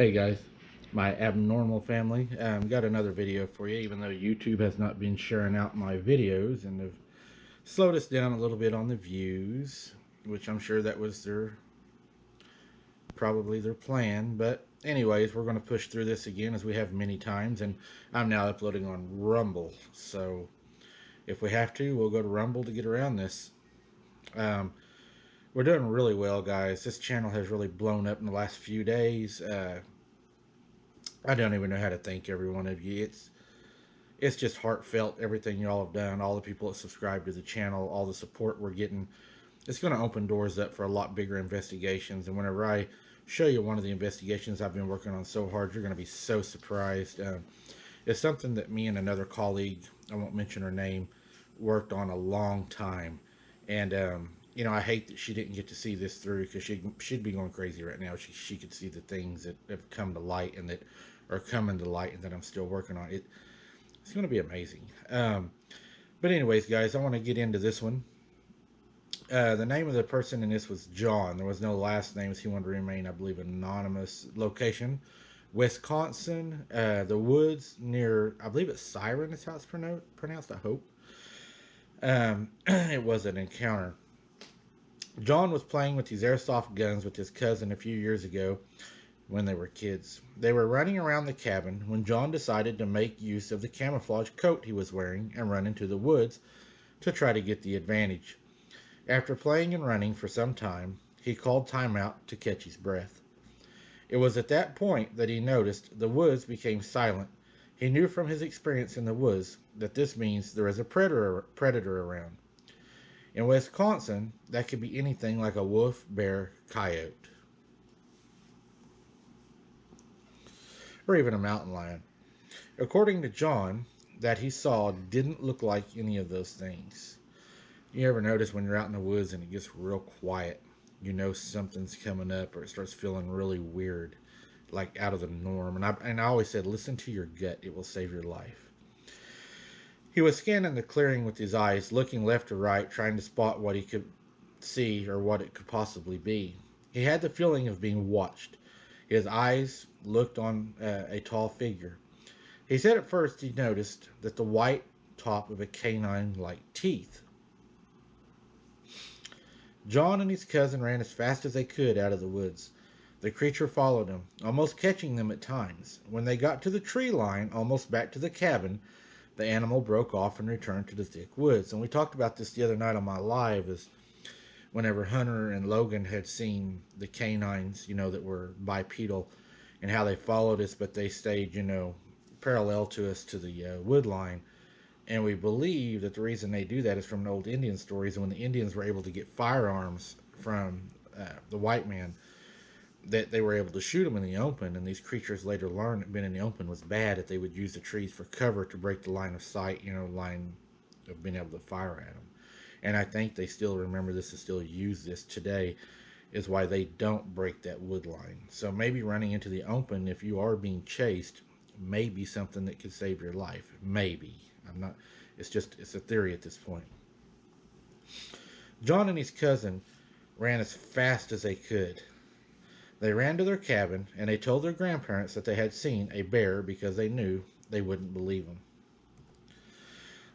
Hey guys, my abnormal family. Got another video for you, even though YouTube has not been sharing out my videos and have slowed us down a little bit on the views, which I'm sure that was probably their plan. But anyways, we're going to push through this again as we have many times, and I'm now uploading on Rumble. So if we have to, we'll go to Rumble to get around this. Um, we're doing really well, guys. This channel has really blown up in the last few days. I don't even know how to thank every one of you. It's just heartfelt, everything y'all have done, all the people that subscribe to the channel, all the support we're getting. It's going to open doors up for a lot bigger investigations. And whenever I show you one of the investigations I've been working on so hard, you're going to be so surprised. It's something that me and another colleague, I won't mention her name, worked on a long time. And, you know, I hate that she didn't get to see this through, because she'd be going crazy right now. She could see the things that have come to light and that are coming to light and that I'm still working on. It's going to be amazing. But anyways, guys, I want to get into this one. The name of the person in this was John. There was no last names. He wanted to remain, I believe, anonymous. Location, Wisconsin. The woods near, I believe it's Siren is how it's pronounced, I hope. It was an encounter. John was playing with these airsoft guns with his cousin a few years ago when they were kids. They were running around the cabin when John decided to make use of the camouflage coat he was wearing and run into the woods to try to get the advantage. After playing and running for some time, he called timeout to catch his breath. It was at that point that he noticed the woods became silent. He knew from his experience in the woods that this means there is a predator around. In Wisconsin, that could be anything like a wolf, bear, coyote, or even a mountain lion. According to John, that he saw didn't look like any of those things. You ever notice when you're out in the woods and it gets real quiet, you know something's coming up, or it starts feeling really weird, like out of the norm. And I always said, listen to your gut, it will save your life. He was scanning the clearing with his eyes, looking left to right, trying to spot what he could see or what it could possibly be. He had the feeling of being watched. His eyes looked on a tall figure. He said at first he noticed that the white top of a canine like teeth. John and his cousin ran as fast as they could out of the woods. The creature followed them, almost catching them at times. When they got to the tree line, almost back to the cabin, the animal broke off and returned to the thick woods. And we talked about this the other night on my live, is whenever Hunter and Logan had seen the canines, you know, that were bipedal, and how they followed us, but they stayed, you know, parallel to us to the wood line. And we believe that the reason they do that is from the old Indian stories. And when the Indians were able to get firearms from the white man, that they were able to shoot them in the open. And these creatures later learned that being in the open was bad, that they would use the trees for cover to break the line of sight, you know, line of being able to fire at them. And I think they still remember this and still use this today, is why they don't break that wood line. So maybe running into the open, if you are being chased, may be something that could save your life. Maybe. I'm not, it's a theory at this point. John and his cousin ran as fast as they could. They ran to their cabin and they told their grandparents that they had seen a bear, because they knew they wouldn't believe them.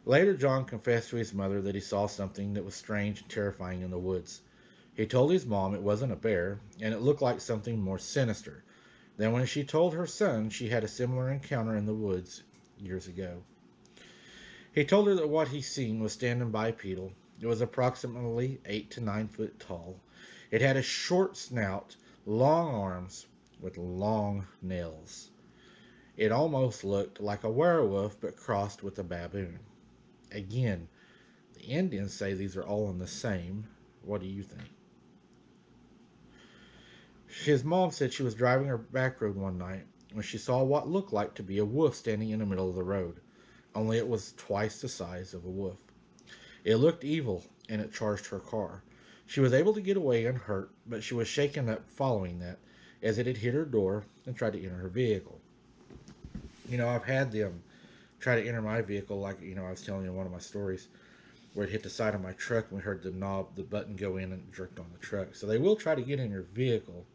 Later, John confessed to his mother that he saw something that was strange and terrifying in the woods. He told his mom it wasn't a bear, and it looked like something more sinister. Then when she told her son she had a similar encounter in the woods years ago. He told her that what he seen was standing bipedal. It was approximately 8 to 9 foot tall. It had a short snout, long arms, with long nails. It almost looked like a werewolf, but crossed with a baboon. Again, the Indians say these are all in the same. What do you think? His mom said she was driving her back road one night when she saw what looked like to be a wolf standing in the middle of the road, only it was twice the size of a wolf. It looked evil, and it charged her car. She was able to get away unhurt, but she was shaken up following that, as it had hit her door and tried to enter her vehicle. You know, I've had them try to enter my vehicle, like, you know, I was telling you in one of my stories, where it hit the side of my truck and we heard the button go in and jerked on the truck. So they will try to get in your vehicle.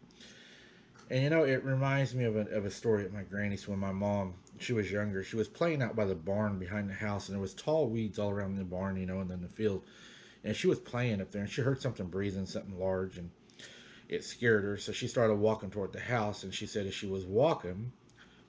And you know, it reminds me of a story at my granny's when my mom, she was younger. She was playing out by the barn behind the house, and there was tall weeds all around the barn, you know, and then the field. And she was playing up there, and she heard something breathing, something large, and it scared her. So she started walking toward the house, and she said as she was walking,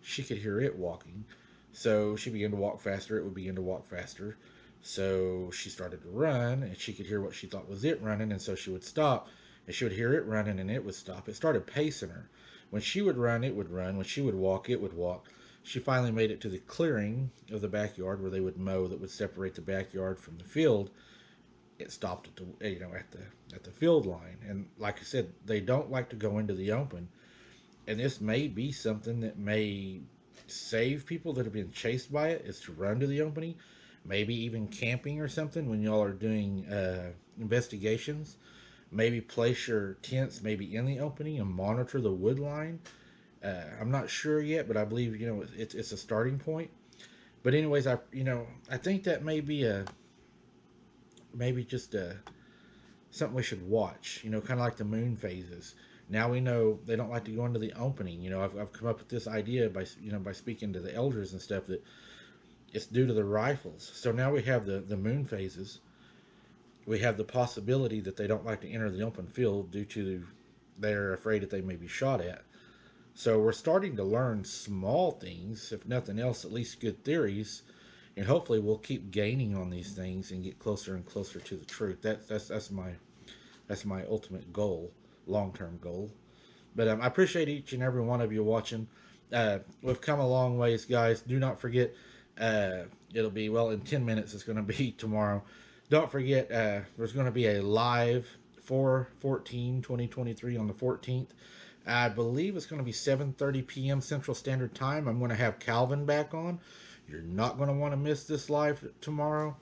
she could hear it walking. So she began to walk faster. It would begin to walk faster. So she started to run, and she could hear what she thought was it running, and so she would stop, and she would hear it running, and it would stop. It started pacing her. When she would run, it would run. When she would walk, it would walk. She finally made it to the clearing of the backyard where they would mow that would separate the backyard from the field. It stopped at the at the field line, and like I said, they don't like to go into the open, and this may be something that may save people that have been chased by it, is to run to the opening, maybe even camping or something when y'all are doing investigations. Maybe place your tents maybe in the opening and monitor the wood line. I'm not sure yet, but I believe it's a starting point. But anyways, I think that may be a maybe just a something we should watch. Kind of like the moon phases. Now we know they don't like to go into the opening. I've come up with this idea by speaking to the elders and stuff that it's due to the rifles. So now we have the moon phases. We have the possibility that they don't like to enter the open field due to they're afraid that they may be shot at. So we're starting to learn small things, if nothing else, at least good theories, and hopefully we'll keep gaining on these things and get closer and closer to the truth. That's my ultimate goal, long term goal. But I appreciate each and every one of you watching. We've come a long ways, guys. Do not forget, it'll be, well, in 10 minutes, it's going to be tomorrow. Don't forget, there's going to be a live 4/14/2023 on the 14th. I believe it's going to be 7:30 p.m. Central Standard Time. I'm going to have Calvin back on. You're not going to want to miss this live tomorrow.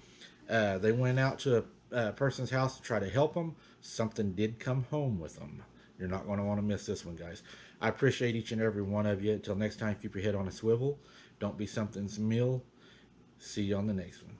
They went out to a person's house to try to help them. Something did come home with them. You're not going to want to miss this one, guys. I appreciate each and every one of you. Until next time, keep your head on a swivel. Don't be something's meal. See you on the next one.